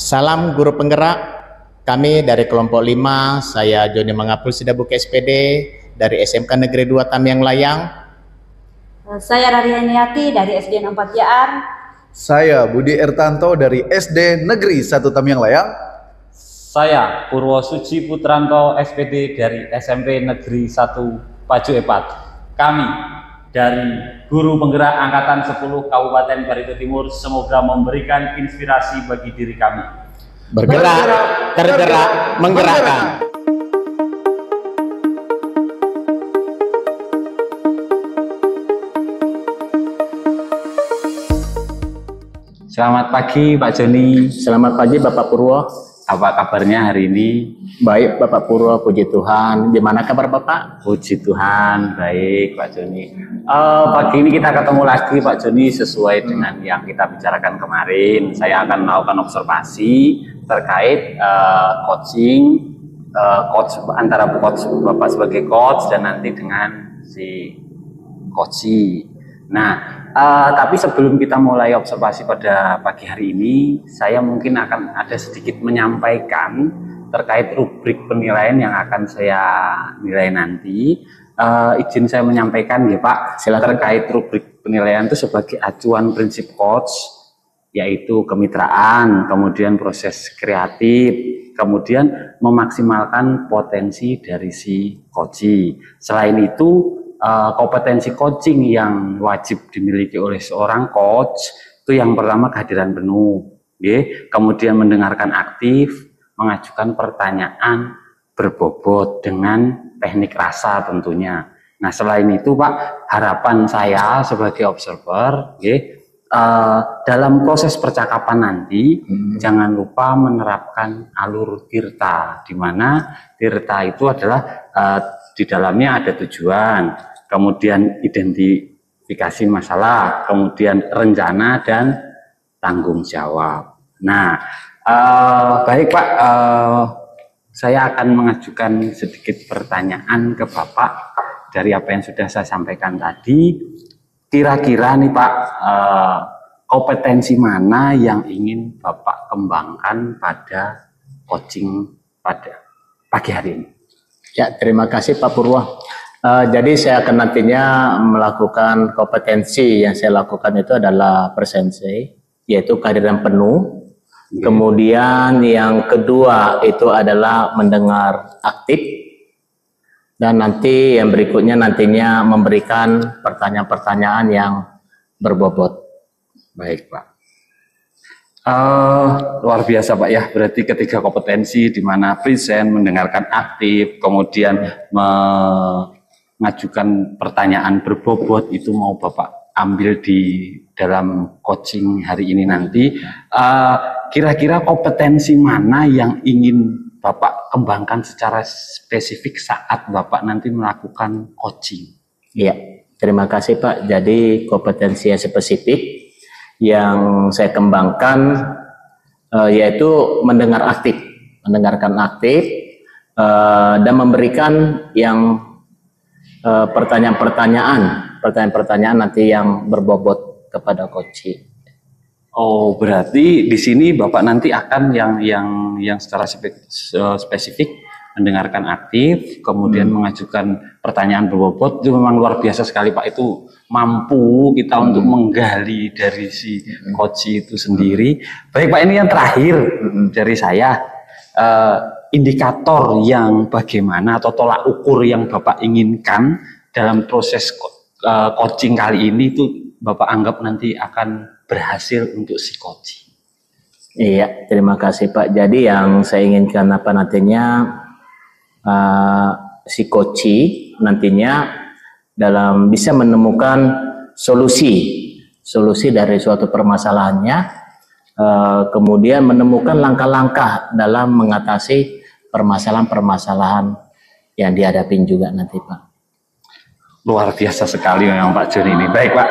Salam guru penggerak, kami dari kelompok 5, saya Joni Mangapul Sidabuk SPD dari SMK Negeri 2 Tamiang Layang. Saya Raryaniati dari SD 4 JR. Saya Budi Ertanto dari SD Negeri 1 Tamiang Layang. Saya Purwo Suci Putranto SPD dari SMP Negeri 1 Pacu Epat. Kami dari Guru Penggerak Angkatan 10 Kabupaten Barito Timur semoga memberikan inspirasi bagi diri kami. Bergerak, tergerak, menggerakkan. Selamat pagi Pak Joni. Selamat pagi Bapak Purwo. Apa kabarnya hari ini? Baik Bapak Purwo, puji Tuhan. Gimana kabar Bapak? Puji Tuhan, baik Pak Joni. Pagi ini kita ketemu lagi Pak Joni sesuai dengan yang kita bicarakan kemarin. Saya akan melakukan observasi terkait coaching, coach antara coach Bapak sebagai coach dan nanti dengan si coachee. Nah, tapi sebelum kita mulai observasi pada pagi hari ini, saya mungkin akan ada sedikit menyampaikan terkait rubrik penilaian yang akan saya nilai nanti. Izin saya menyampaikan ya Pak, silakan. Terkait rubrik penilaian itu sebagai acuan prinsip coach, yaitu kemitraan, kemudian proses kreatif, kemudian memaksimalkan potensi dari si coachee. Selain itu, kompetensi coaching yang wajib dimiliki oleh seorang coach itu yang pertama kehadiran penuh, kemudian mendengarkan aktif, mengajukan pertanyaan berbobot dengan teknik rasa tentunya. Nah selain itu Pak, harapan saya sebagai observer, dalam proses percakapan nanti jangan lupa menerapkan alur tirta, di mana tirta itu adalah di dalamnya ada tujuan, kemudian identifikasi masalah, kemudian rencana dan tanggung jawab. Nah, baik Pak, saya akan mengajukan sedikit pertanyaan ke Bapak dari apa yang sudah saya sampaikan tadi. Kira-kira nih Pak, kompetensi mana yang ingin Bapak kembangkan pada coaching pada pagi hari ini? Ya, terima kasih Pak Purwo. Jadi saya akan nantinya melakukan kompetensi yang saya lakukan itu adalah presensi, yaitu kehadiran penuh. Kemudian yang kedua itu adalah mendengar aktif. Dan nanti yang berikutnya nantinya memberikan pertanyaan-pertanyaan yang berbobot. Baik Pak. Luar biasa Pak ya, berarti ketiga kompetensi di mana present, mendengarkan aktif, kemudian mengajukan pertanyaan berbobot itu mau Bapak ambil di dalam coaching hari ini nanti. Kira-kira kompetensi mana yang ingin Bapak kembangkan secara spesifik saat Bapak nanti melakukan coaching? Iya, terima kasih Pak. Jadi kompetensi yang spesifik yang saya kembangkan yaitu mendengarkan aktif dan memberikan yang pertanyaan-pertanyaan nanti yang berbobot kepada coaching. Oh, berarti di sini Bapak nanti akan yang secara spesifik mendengarkan aktif, kemudian mengajukan pertanyaan berbobot. Itu memang luar biasa sekali Pak, itu mampu kita untuk menggali dari si coach itu sendiri. Baik Pak, ini yang terakhir dari saya, indikator yang bagaimana atau tolak ukur yang Bapak inginkan dalam proses coaching kali ini itu Bapak anggap nanti akan berhasil untuk si coach. Iya, terima kasih Pak. Jadi yang saya inginkan apa nantinya si coachee nantinya dalam bisa menemukan solusi dari suatu permasalahannya, kemudian menemukan langkah-langkah dalam mengatasi permasalahan-permasalahan yang dihadapin juga nanti Pak. Luar biasa sekali memang Pak Joni ini. Baik Pak,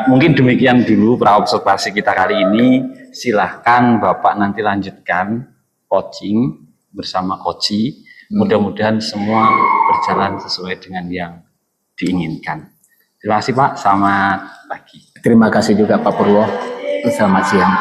mungkin demikian dulu praobservasi kita kali ini. Silahkan Bapak nanti lanjutkan coaching bersama coachee. Mudah-mudahan semua berjalan sesuai dengan yang diinginkan. Terima kasih Pak, selamat pagi. Terima kasih juga Pak Purwo, selamat siang.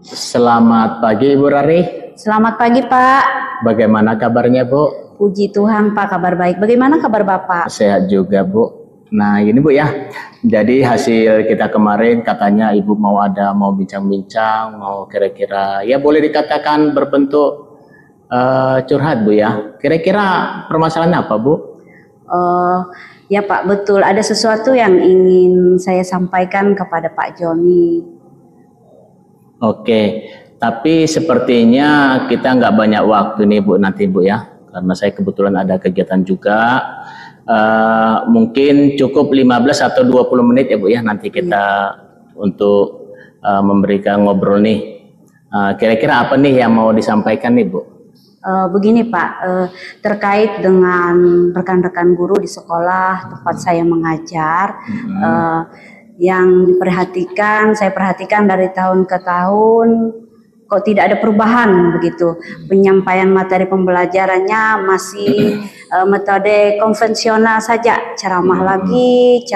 Selamat pagi Ibu Rari. Selamat pagi Pak. Bagaimana kabarnya Bu? Puji Tuhan Pak, kabar baik. Bagaimana kabar Bapak? Sehat juga Bu. Nah ini Bu ya, jadi hasil kita kemarin katanya Ibu mau bincang-bincang, mau kira-kira ya boleh dikatakan berbentuk curhat Bu ya. Kira-kira permasalahan apa Bu? Ya Pak, betul. Ada sesuatu yang ingin saya sampaikan kepada Pak Joni. Oke, tapi sepertinya kita nggak banyak waktu nih Bu nanti Bu ya, karena saya kebetulan ada kegiatan juga. Mungkin cukup 15 atau 20 menit ya Bu ya, nanti kita untuk memberikan ngobrol nih. Kira-kira apa nih yang mau disampaikan nih Bu? Begini Pak, terkait dengan rekan-rekan guru di sekolah tempat saya mengajar, yang saya perhatikan dari tahun ke tahun kok tidak ada perubahan begitu. Penyampaian materi pembelajarannya masih metode konvensional saja, ceramah lagi.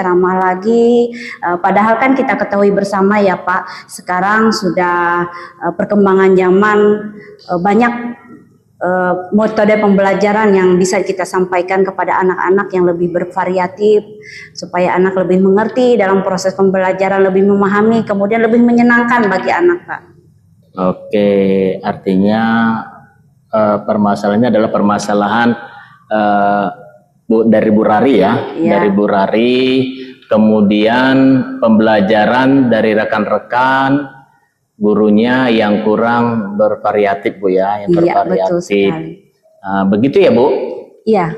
Padahal kan kita ketahui bersama ya Pak, sekarang sudah perkembangan zaman banyak metode pembelajaran yang bisa kita sampaikan kepada anak-anak yang lebih bervariatif supaya anak lebih mengerti dalam proses pembelajaran, lebih memahami, kemudian lebih menyenangkan bagi anak Pak. Oke, artinya permasalahannya adalah permasalahan dari Bu Rari ya, dari Bu Rari, kemudian pembelajaran dari rekan-rekan gurunya yang kurang bervariatif Bu ya, yang bervariatif. Betul sekali. Begitu ya Bu? Iya.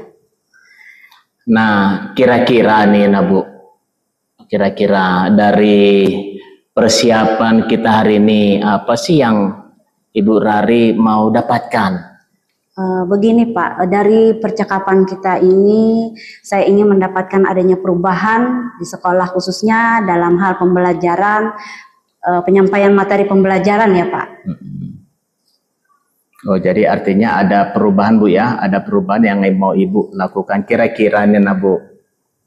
Nah, kira-kira nih Bu, kira-kira dari persiapan kita hari ini apa sih yang Ibu Rari mau dapatkan? Begini Pak, dari percakapan kita ini saya ingin mendapatkan adanya perubahan di sekolah khususnya dalam hal pembelajaran, penyampaian materi pembelajaran ya Pak. Oh jadi artinya ada perubahan Bu ya, ada perubahan yang mau Ibu lakukan. Kira-kira nih Bu,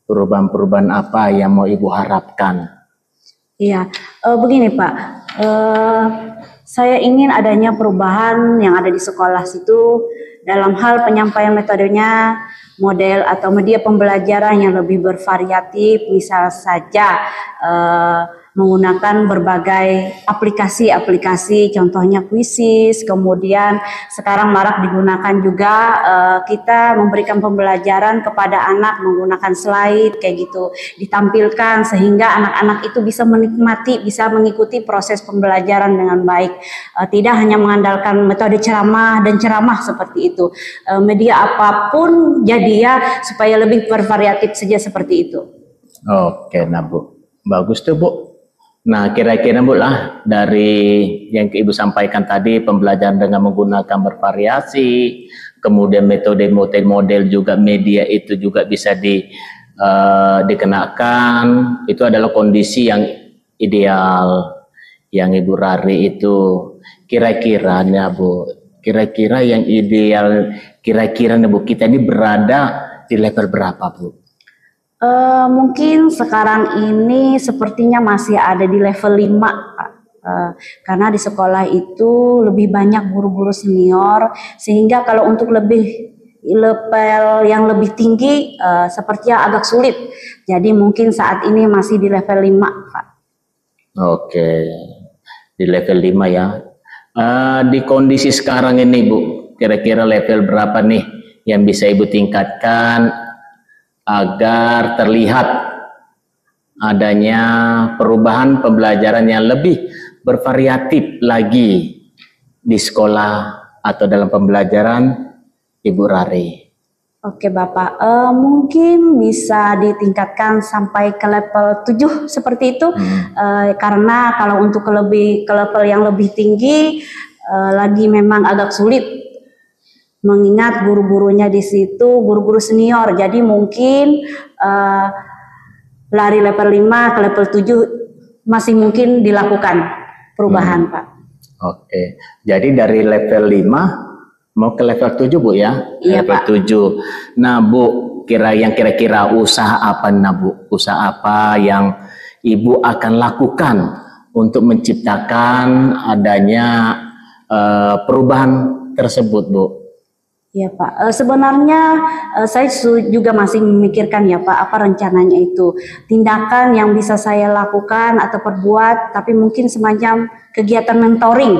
perubahan-perubahan apa yang mau Ibu harapkan? Iya, begini Pak, saya ingin adanya perubahan yang ada di sekolah situ dalam hal penyampaian metodenya, model atau media pembelajaran yang lebih bervariatif, misal saja menggunakan berbagai aplikasi, contohnya Quizzes, kemudian sekarang marak digunakan juga kita memberikan pembelajaran kepada anak menggunakan slide kayak gitu, ditampilkan sehingga anak-anak itu bisa menikmati, bisa mengikuti proses pembelajaran dengan baik, tidak hanya mengandalkan metode ceramah seperti itu, media apapun jadi ya supaya lebih bervariatif saja seperti itu. Oke, nah Bu, bagus tuh Bu. Nah, kira-kira Bu lah dari yang Ibu sampaikan tadi, pembelajaran dengan menggunakan bervariasi, kemudian metode model juga media itu juga bisa dikenakan, itu adalah kondisi yang ideal yang Ibu Rari itu. Kira-kiranya Bu, kira-kira yang ideal, kira-kira Bu kita ini berada di level berapa Bu? Mungkin sekarang ini sepertinya masih ada di level 5 Pak. Karena di sekolah itu lebih banyak guru-guru senior, sehingga kalau untuk level yang lebih tinggi sepertinya agak sulit. Jadi mungkin saat ini masih di level 5 Pak. Oke, di level 5 ya. Di kondisi sekarang ini Bu, kira-kira level berapa nih yang bisa Ibu tingkatkan agar terlihat adanya perubahan pembelajaran yang lebih bervariatif lagi di sekolah atau dalam pembelajaran Ibu Rari? Oke Bapak, mungkin bisa ditingkatkan sampai ke level 7 seperti itu, karena kalau untuk ke level yang lebih tinggi lagi memang agak sulit, mengingat guru-gurunya di situ guru-guru senior, jadi mungkin lari level 5 ke level 7 masih mungkin dilakukan perubahan Pak. Oke, jadi dari level 5 mau ke level 7 Bu ya? Iya level Pak. 7. Nah Bu, kira-kira usaha apa Bu? Usaha apa yang Ibu akan lakukan untuk menciptakan adanya perubahan tersebut, Bu? Ya Pak, sebenarnya saya juga masih memikirkan ya Pak, apa rencananya itu. Tindakan yang bisa saya lakukan atau perbuat, tapi mungkin semacam kegiatan mentoring,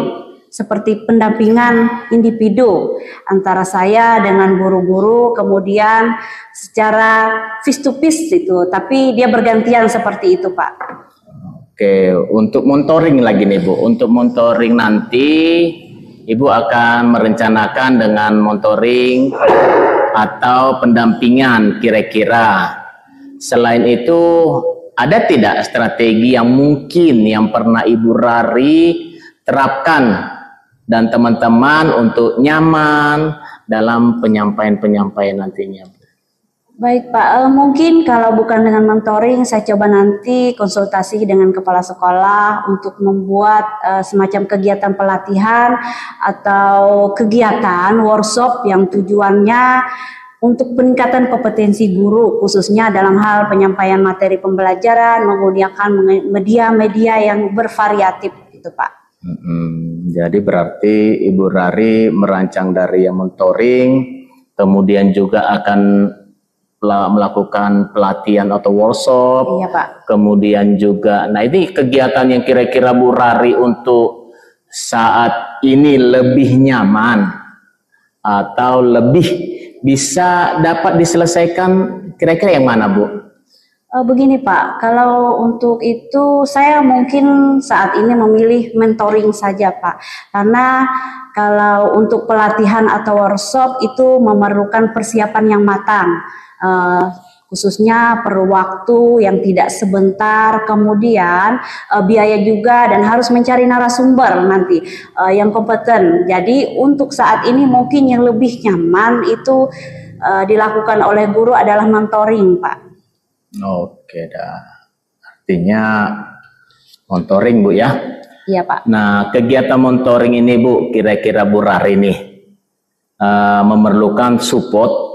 seperti pendampingan individu antara saya dengan guru-guru, kemudian secara face to face itu, tapi dia bergantian seperti itu Pak. Oke, untuk monitoring lagi nih Bu, untuk monitoring nanti Ibu akan merencanakan dengan monitoring atau pendampingan kira-kira. Selain itu, ada tidak strategi yang mungkin yang pernah Ibu Rari terapkan dan teman-teman untuk nyaman dalam penyampaian nantinya? Baik Pak, mungkin kalau bukan dengan mentoring, saya coba nanti konsultasi dengan kepala sekolah untuk membuat semacam kegiatan pelatihan atau kegiatan workshop yang tujuannya untuk peningkatan kompetensi guru, khususnya dalam hal penyampaian materi pembelajaran menggunakan media-media yang bervariatif, gitu Pak. Jadi berarti Ibu Rari merancang dari yang mentoring, kemudian juga akan melakukan pelatihan atau workshop. Iya Pak. Kemudian juga, nah ini kegiatan yang kira-kira Bu Rari untuk saat ini lebih nyaman atau lebih bisa dapat diselesaikan, kira-kira yang mana Bu? Begini Pak, kalau untuk itu saya mungkin saat ini memilih mentoring saja Pak, karena kalau untuk pelatihan atau workshop itu memerlukan persiapan yang matang, khususnya perlu waktu yang tidak sebentar, kemudian biaya juga, dan harus mencari narasumber nanti yang kompeten. Jadi untuk saat ini mungkin yang lebih nyaman itu dilakukan oleh guru adalah mentoring Pak. Oke dah, artinya monitoring Bu ya? Iya Pak. Nah kegiatan monitoring ini Bu, kira-kira Bu Rari nih memerlukan support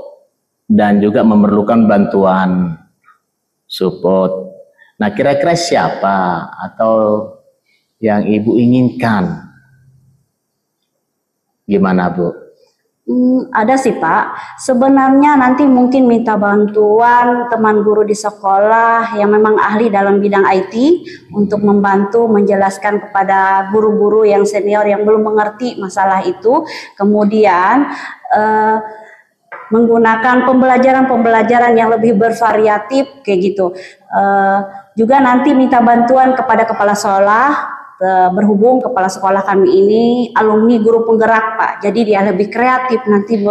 dan juga memerlukan bantuan support. Nah kira-kira siapa atau yang Ibu inginkan? Gimana Bu? Ada sih Pak, sebenarnya nanti mungkin minta bantuan teman guru di sekolah yang memang ahli dalam bidang IT untuk membantu menjelaskan kepada guru-guru yang senior yang belum mengerti masalah itu, kemudian menggunakan pembelajaran yang lebih bervariatif kayak gitu. Juga nanti minta bantuan kepada kepala sekolah, berhubung kepala sekolah kami ini alumni guru penggerak Pak, jadi dia lebih kreatif nanti,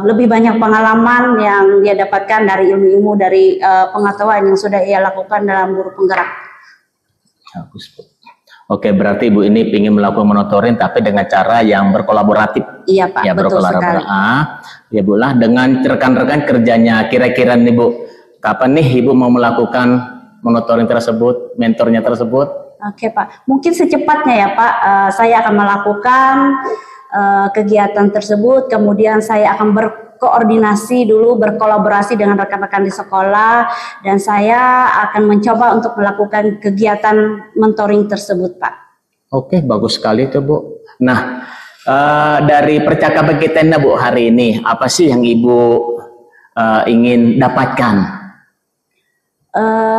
lebih banyak pengalaman yang dia dapatkan dari ilmu-ilmu dari pengetahuan yang sudah ia lakukan dalam guru penggerak. Bagus Bu. Oke, berarti Ibu ini ingin melakukan monitoring tapi dengan cara yang berkolaboratif. Iya Pak, ya, betul sekali. Ya Bu lah, dengan rekan-rekan kerjanya, kira-kira nih Bu, kapan nih Ibu mau melakukan monitoring tersebut, mentornya tersebut? Oke Pak, mungkin secepatnya ya Pak, saya akan melakukan kegiatan tersebut, kemudian saya akan berkoordinasi dulu, berkolaborasi dengan rekan-rekan di sekolah, dan saya akan mencoba untuk melakukan kegiatan mentoring tersebut Pak. Oke, bagus sekali itu Bu. Nah, dari percakapan kita Bu hari ini, apa sih yang Ibu ingin dapatkan?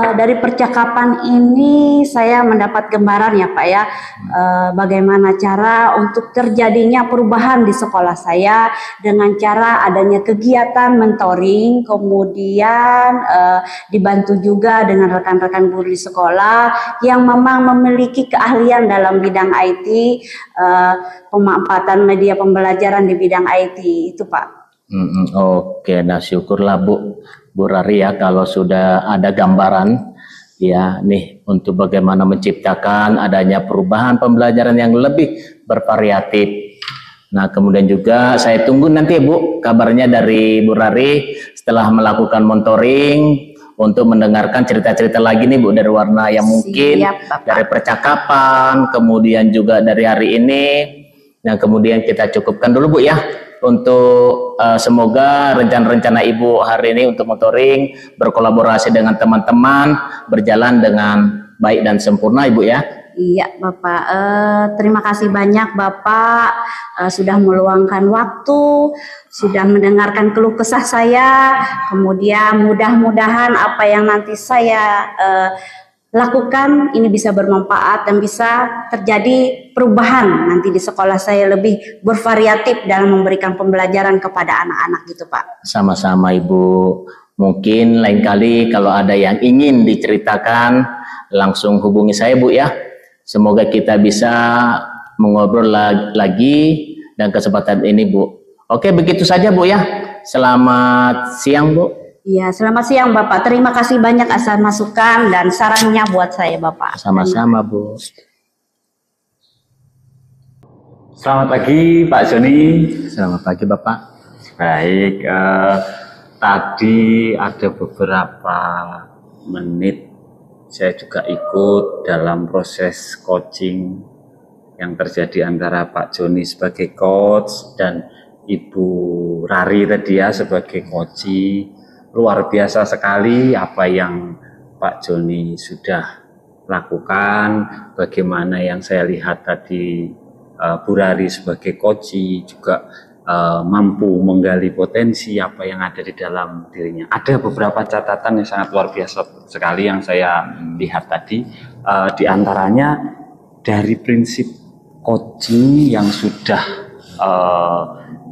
Dari percakapan ini saya mendapat gambaran ya Pak ya, bagaimana cara untuk terjadinya perubahan di sekolah saya dengan cara adanya kegiatan mentoring, kemudian dibantu juga dengan rekan-rekan guru di sekolah yang memang memiliki keahlian dalam bidang IT, pemanfaatan media pembelajaran di bidang IT itu Pak. Oke, nah syukurlah Bu Rari ya kalau sudah ada gambaran ya nih untuk bagaimana menciptakan adanya perubahan pembelajaran yang lebih bervariatif. Nah kemudian juga saya tunggu nanti Bu kabarnya dari Bu Rari setelah melakukan monitoring untuk mendengarkan cerita-cerita lagi nih Bu dari Warna yang mungkin dari percakapan, kemudian juga dari hari ini. Nah kemudian kita cukupkan dulu Bu ya. Untuk semoga rencana-rencana Ibu hari ini untuk monitoring berkolaborasi dengan teman-teman berjalan dengan baik dan sempurna Ibu ya. Iya, Bapak. Terima kasih banyak Bapak sudah meluangkan waktu, sudah mendengarkan keluh kesah saya. Kemudian mudah-mudahan apa yang nanti saya lakukan ini bisa bermanfaat dan bisa terjadi perubahan nanti di sekolah saya lebih bervariatif dalam memberikan pembelajaran kepada anak-anak gitu Pak. Sama-sama Ibu. Mungkin lain kali kalau ada yang ingin diceritakan langsung hubungi saya Bu ya. Semoga kita bisa mengobrol lagi dan kesempatan ini Bu. Oke, begitu saja Bu ya. Selamat siang Bu. Iya, selamat siang Bapak. Terima kasih banyak atas masukan dan sarannya buat saya Bapak. Sama-sama Bu. Selamat pagi Pak Joni. Selamat pagi Bapak. Baik, tadi ada beberapa menit saya juga ikut dalam proses coaching yang terjadi antara Pak Joni sebagai coach dan Ibu Rari tadi ya sebagai coach. Luar biasa sekali apa yang Pak Joni sudah lakukan, bagaimana yang saya lihat tadi Bu Rari sebagai coach juga mampu menggali potensi apa yang ada di dalam dirinya. Ada beberapa catatan yang sangat luar biasa sekali yang saya lihat tadi, di antaranya dari prinsip coaching yang sudah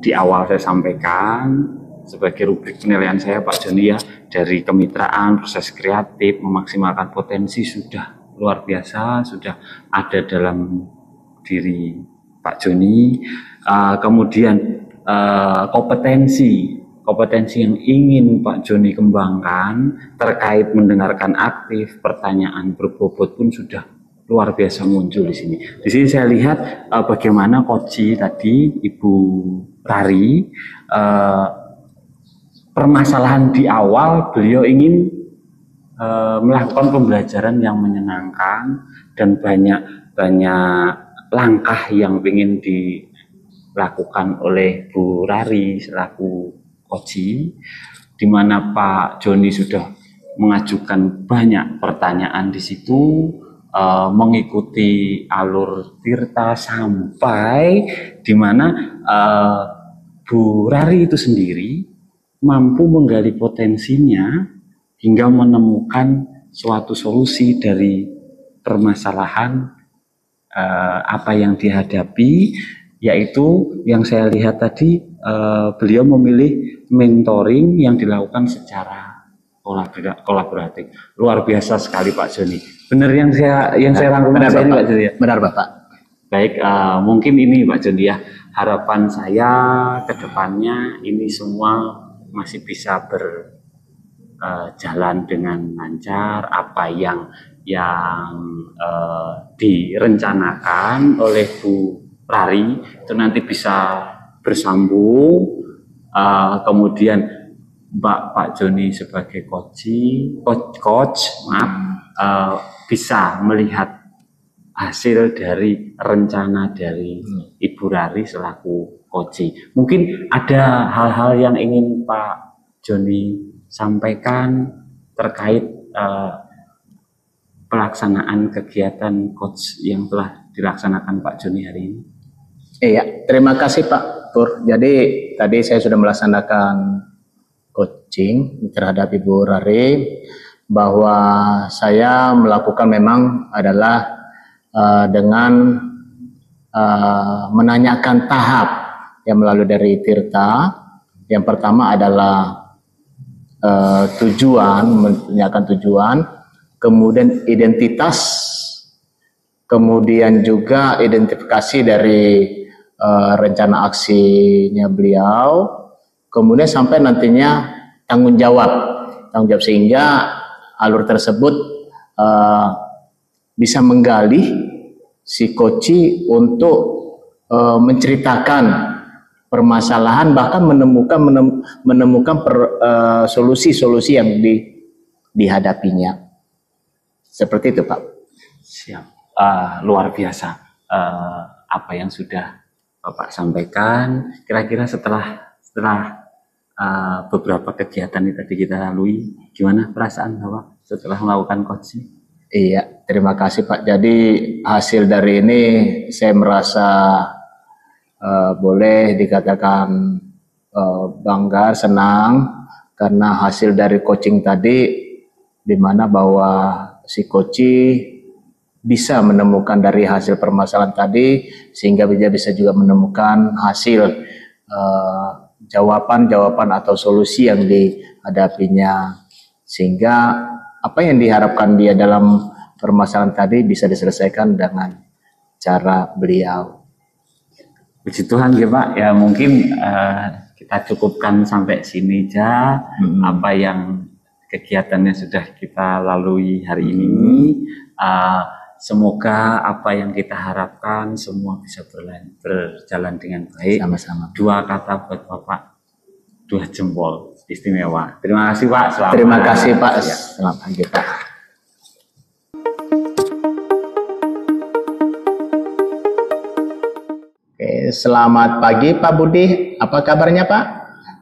di awal saya sampaikan sebagai rubrik penilaian saya Pak Joni ya, dari kemitraan, proses kreatif, memaksimalkan potensi sudah luar biasa, sudah ada dalam diri Pak Joni. Kemudian kompetensi yang ingin Pak Joni kembangkan terkait mendengarkan aktif, pertanyaan berbobot pun sudah luar biasa muncul di sini. Di sini saya lihat bagaimana coach tadi Ibu Rari, permasalahan di awal beliau ingin melakukan pembelajaran yang menyenangkan dan banyak langkah yang ingin dilakukan oleh Bu Rari selaku coach, di mana Pak Joni sudah mengajukan banyak pertanyaan di situ, mengikuti alur Tirta sampai di mana Bu Rari itu sendiri mampu menggali potensinya hingga menemukan suatu solusi dari permasalahan apa yang dihadapi, yaitu yang saya lihat tadi beliau memilih mentoring yang dilakukan secara kolaboratif. Luar biasa sekali Pak Joni. Benar yang saya rangkum ini Pak Joni ya? Benar Bapak. Baik, mungkin ini Pak Joni ya, harapan saya ke depannya ini semua masih bisa berjalan dengan lancar. Apa yang direncanakan oleh Bu Rari itu nanti bisa bersambung. Kemudian Pak Joni sebagai coach bisa melihat hasil dari rencana dari Ibu Rari selaku coach. Mungkin ada hal-hal yang ingin Pak Joni sampaikan terkait pelaksanaan kegiatan coach yang telah dilaksanakan Pak Joni hari ini. Iya, terima kasih Pak Pur. Jadi tadi saya sudah melaksanakan coaching terhadap Ibu Rari, bahwa saya melakukan memang adalah dengan menanyakan tahap yang melalui dari Tirta. Yang pertama adalah menanyakan tujuan, kemudian identitas, kemudian juga identifikasi dari rencana aksinya beliau, kemudian sampai nantinya tanggung jawab sehingga alur tersebut bisa menggali si koci untuk menceritakan permasalahan, bahkan menemukan solusi-solusi yang dihadapinya. Seperti itu Pak. Siap. Luar biasa apa yang sudah Bapak sampaikan. Kira-kira setelah beberapa kegiatan yang tadi kita lalui, gimana perasaan Bapak setelah melakukan coaching? Iya, terima kasih Pak. Jadi hasil dari ini saya merasa boleh dikatakan bangga, senang karena hasil dari coaching tadi di mana bahwa si coach bisa menemukan dari hasil permasalahan tadi sehingga dia bisa juga menemukan hasil jawaban-jawaban atau solusi yang dihadapinya sehingga apa yang diharapkan dia dalam permasalahan tadi bisa diselesaikan dengan cara beliau. Puji Tuhan ya Pak, ya mungkin kita cukupkan sampai sini aja apa yang kegiatannya sudah kita lalui hari ini. Semoga apa yang kita harapkan semua bisa berjalan dengan baik. Sama-sama. 2 kata buat Bapak, 2 jempol, istimewa. Terima kasih Pak. Selamat. Terima kasih Pak. Ya. Selamat pagi Pak. Oke, selamat pagi Pak Budi. Apa kabarnya Pak?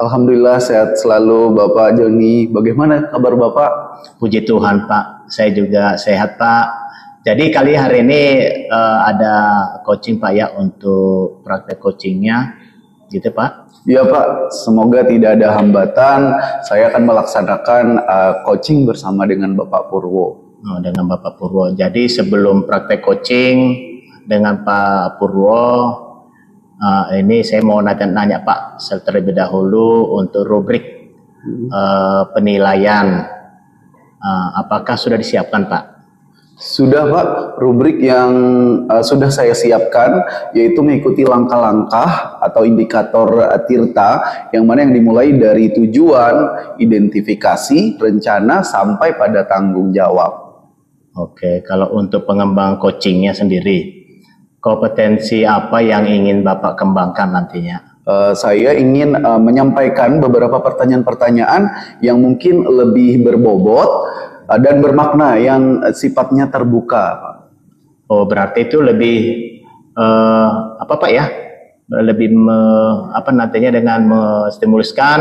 Alhamdulillah sehat selalu Bapak Joni. Bagaimana kabar Bapak? Puji Tuhan Pak. Saya juga sehat Pak. Jadi kali hari ini ada coaching Pak ya untuk praktek coachingnya, gitu Pak? Ya Pak, semoga tidak ada hambatan. Saya akan melaksanakan coaching bersama dengan Bapak Purwo. Dengan Bapak Purwo. Jadi sebelum praktek coaching dengan Pak Purwo, ini saya mau nanya Pak terlebih dahulu untuk rubrik penilaian. Apakah sudah disiapkan Pak? Sudah Pak, rubrik yang sudah saya siapkan yaitu mengikuti langkah-langkah atau indikator Tirta yang mana yang dimulai dari tujuan, identifikasi, rencana sampai pada tanggung jawab. Oke, kalau untuk pengembang coachingnya sendiri, kompetensi apa yang ingin Bapak kembangkan nantinya? Saya ingin menyampaikan beberapa pertanyaan-pertanyaan yang mungkin lebih berbobot dan bermakna yang sifatnya terbuka. Oh, berarti itu lebih apa Pak ya? Lebih nantinya dengan menstimuluskan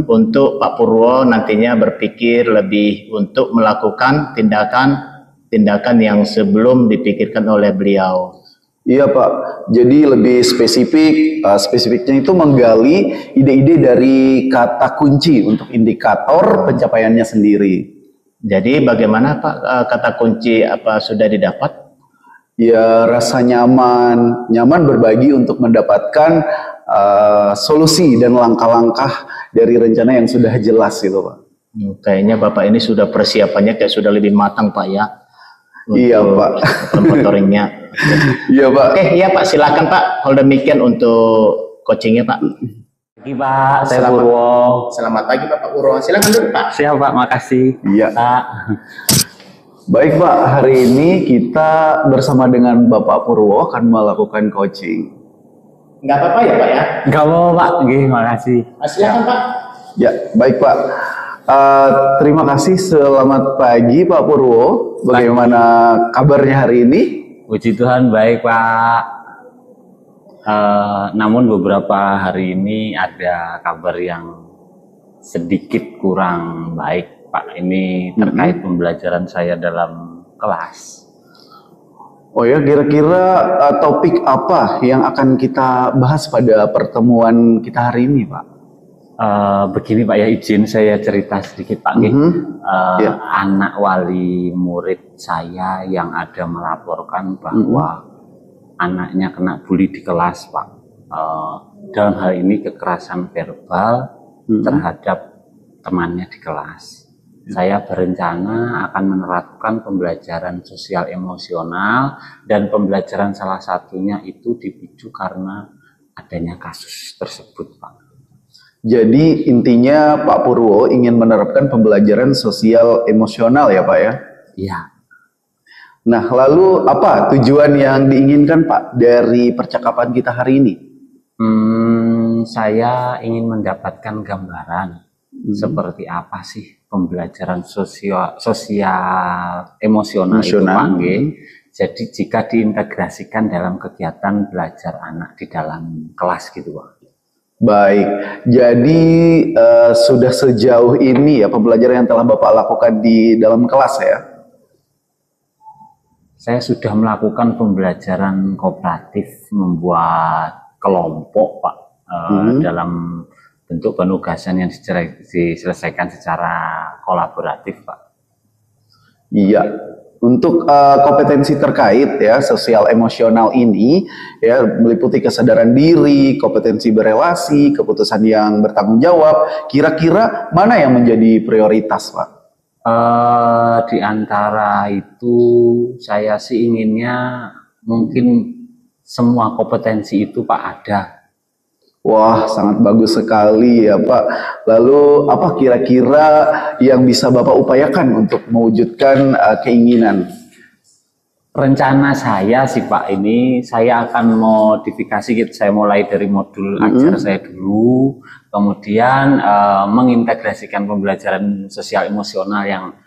untuk Pak Purwo nantinya berpikir lebih untuk melakukan tindakan yang sebelum dipikirkan oleh beliau. Iya Pak, jadi lebih spesifik, spesifiknya itu menggali ide-ide dari kata kunci untuk indikator pencapaiannya sendiri. Jadi bagaimana Pak kata kunci apa sudah didapat? Ya rasa nyaman berbagi untuk mendapatkan solusi dan langkah-langkah dari rencana yang sudah jelas itu Pak. Kayaknya Bapak ini sudah persiapannya kayak sudah lebih matang Pak ya. Iya Pak. Monitoringnya. Iya Pak. Oke, iya Pak, silakan Pak. Hal demikian untuk coachingnya Pak. Pagi Pak, saya Purwo. Selamat pagi Bapak Purwo. Silakan dulu Pak. Siap Pak, makasih. Iya. Pak. Baik Pak, hari ini kita bersama dengan Bapak Purwo akan melakukan coaching. Enggak apa-apa ya Pak ya? Enggak mau Pak, gih, makasih. Silakan Pak. Ya, baik Pak. Terima kasih, selamat pagi Pak Purwo. Bagaimana kabarnya hari ini? Puji Tuhan baik Pak. Namun beberapa hari ini ada kabar yang sedikit kurang baik Pak. Ini terkait pembelajaran saya dalam kelas. Oh ya, kira-kira topik apa yang akan kita bahas pada pertemuan kita hari ini Pak? Begini Pak ya, izin saya cerita sedikit Pak. Anak wali murid saya yang ada melaporkan bahwa anaknya kena bully di kelas Pak. Dalam hal ini kekerasan verbal terhadap temannya di kelas. Saya berencana akan menerapkan pembelajaran sosial emosional dan pembelajaran salah satunya itu dipicu karena adanya kasus tersebut Pak. Jadi intinya Pak Purwo ingin menerapkan pembelajaran sosial emosional ya Pak ya? Iya. Nah lalu apa tujuan yang diinginkan Pak dari percakapan kita hari ini? Saya ingin mendapatkan gambaran seperti apa sih pembelajaran sosial emosional itu Pak. Jadi jika diintegrasikan dalam kegiatan belajar anak di dalam kelas gitu Pak. Baik, jadi sudah sejauh ini ya pembelajaran yang telah Bapak lakukan di dalam kelas ya? Saya sudah melakukan pembelajaran kooperatif, membuat kelompok, Pak, dalam bentuk penugasan yang diselesaikan secara kolaboratif, Pak. Iya, untuk kompetensi terkait ya sosial emosional ini ya meliputi kesadaran diri, kompetensi berelasi, keputusan yang bertanggung jawab. Kira-kira mana yang menjadi prioritas, Pak? Di antara itu saya sih inginnya mungkin semua kompetensi itu Pak ada. Wah, sangat bagus sekali ya Pak. Lalu apa kira-kira yang bisa Bapak upayakan untuk mewujudkan keinginan? Rencana saya sih Pak, ini saya akan modifikasi, saya mulai dari modul ajar saya dulu, kemudian mengintegrasikan pembelajaran sosial emosional yang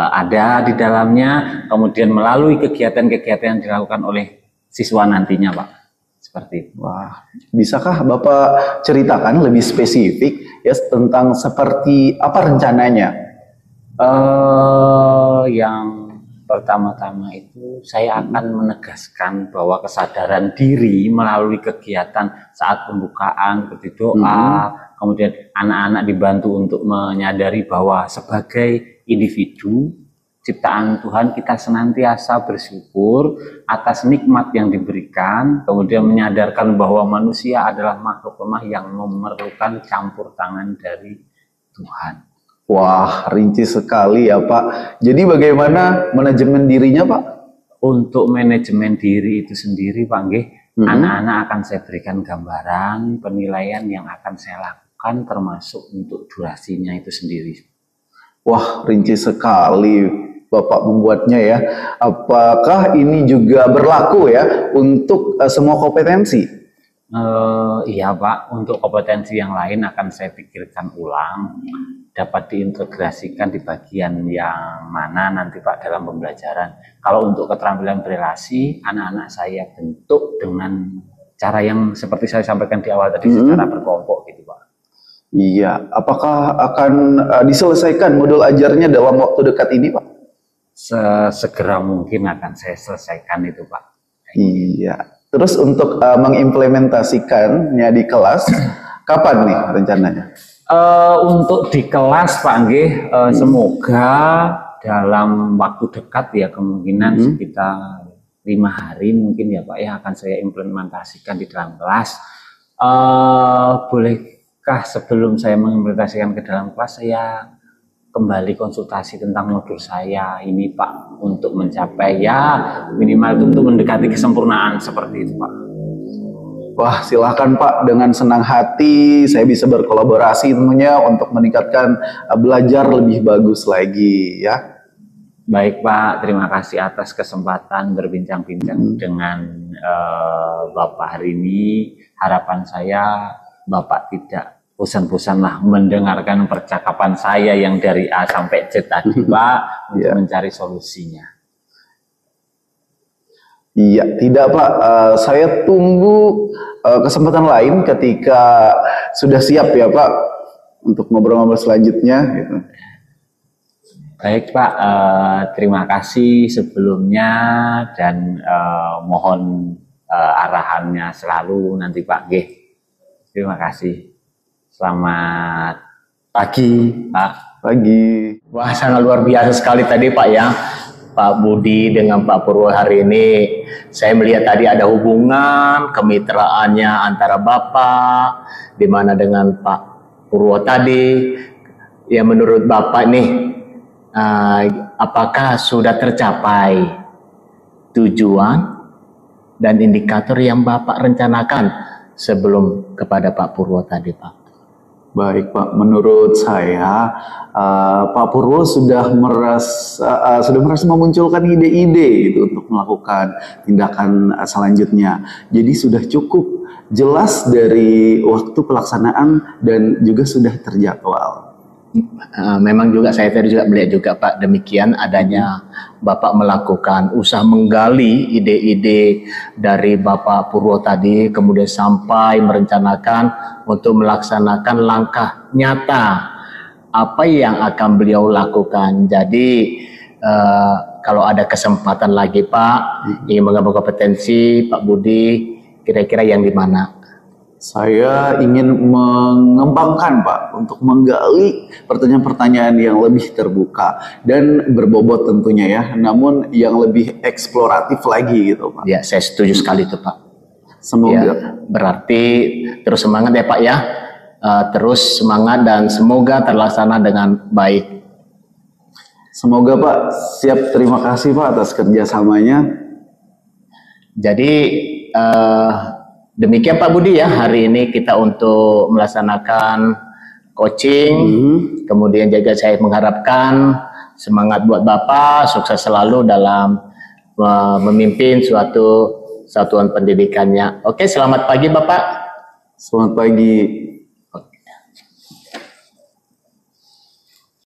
ada di dalamnya, kemudian melalui kegiatan-kegiatan yang dilakukan oleh siswa nantinya Pak. Seperti itu. Wah, bisakah Bapak ceritakan lebih spesifik ya tentang seperti apa rencananya? Yang pertama-tama itu saya akan menegaskan bahwa kesadaran diri melalui kegiatan saat pembukaan, seperti doa, kemudian anak-anak dibantu untuk menyadari bahwa sebagai individu ciptaan Tuhan kita senantiasa bersyukur atas nikmat yang diberikan, kemudian menyadarkan bahwa manusia adalah makhluk lemah yang memerlukan campur tangan dari Tuhan. Wah, rinci sekali ya Pak. Jadi bagaimana manajemen dirinya Pak? Untuk manajemen diri itu sendiri Pak Nggih, anak-anak akan saya berikan gambaran, penilaian yang akan saya lakukan termasuk untuk durasinya itu sendiri. Wah, rinci sekali Bapak membuatnya ya. Apakah ini juga berlaku ya untuk semua kompetensi? Iya Pak, untuk kompetensi yang lain akan saya pikirkan ulang, dapat diintegrasikan di bagian yang mana nanti Pak dalam pembelajaran. Kalau untuk keterampilan berelasi, anak-anak saya bentuk dengan cara yang seperti saya sampaikan di awal tadi, secara berkelompok gitu Pak. Iya, apakah akan diselesaikan modul ajarnya dalam waktu dekat ini Pak? Segera mungkin akan saya selesaikan itu Pak. Iya. Terus untuk mengimplementasikannya di kelas, kapan nih rencananya? Untuk di kelas Pak Nggih, semoga dalam waktu dekat ya, kemungkinan sekitar 5 hari mungkin ya Pak ya, akan saya implementasikan di dalam kelas. Bolehkah sebelum saya mengimplementasikan ke dalam kelas saya kembali konsultasi tentang modul saya ini Pak, untuk mencapai ya minimal untuk mendekati kesempurnaan seperti itu Pak. Wah, silahkan Pak, dengan senang hati saya bisa berkolaborasi tentunya untuk meningkatkan belajar lebih bagus lagi ya. Baik Pak, terima kasih atas kesempatan berbincang-bincang dengan Bapak hari ini. Harapan saya Bapak tidak bosan-bosan lah mendengarkan percakapan saya yang dari A sampai Z tadi Pak, untuk mencari solusinya. Iya, tidak Pak, saya tunggu kesempatan lain ketika sudah siap ya Pak untuk ngobrol-ngobrol selanjutnya gitu. Baik Pak, terima kasih sebelumnya dan mohon arahannya selalu nanti Pak Nggih. Terima kasih. Selamat pagi Pak. Pagi. Wah, sangat luar biasa sekali tadi Pak ya, Pak Budi dengan Pak Purwo hari ini. Saya melihat tadi ada hubungan kemitraannya antara Bapak, di mana dengan Pak Purwo tadi. Ya menurut Bapak nih, apakah sudah tercapai tujuan dan indikator yang Bapak rencanakan sebelum kepada Pak Purwo tadi Pak? Baik Pak, menurut saya Pak Purwo sudah merasa memunculkan ide-ide gitu untuk melakukan tindakan selanjutnya. Jadi sudah cukup jelas dari waktu pelaksanaan dan juga sudah terjadwal. Memang juga saya tadi juga melihat juga Pak, demikian adanya Bapak melakukan usaha menggali ide-ide dari Bapak Purwo tadi, kemudian sampai merencanakan untuk melaksanakan langkah nyata apa yang akan beliau lakukan. Jadi kalau ada kesempatan lagi Pak, ingin mengembangkan kompetensi Pak Budi, kira-kira yang di mana? Saya ingin mengembangkan Pak, untuk menggali pertanyaan-pertanyaan yang lebih terbuka dan berbobot tentunya ya, namun yang lebih eksploratif lagi gitu Pak. Ya, saya setuju sekali itu Pak. Semoga. Ya, berarti terus semangat ya Pak ya, terus semangat dan semoga terlaksana dengan baik. Semoga Pak, siap, terima kasih Pak atas kerjasamanya. Jadi demikian Pak Budi ya, hari ini kita untuk melaksanakan coaching, kemudian juga saya mengharapkan semangat buat Bapak, sukses selalu dalam memimpin suatu satuan pendidikannya. Oke, selamat pagi Bapak. Selamat pagi.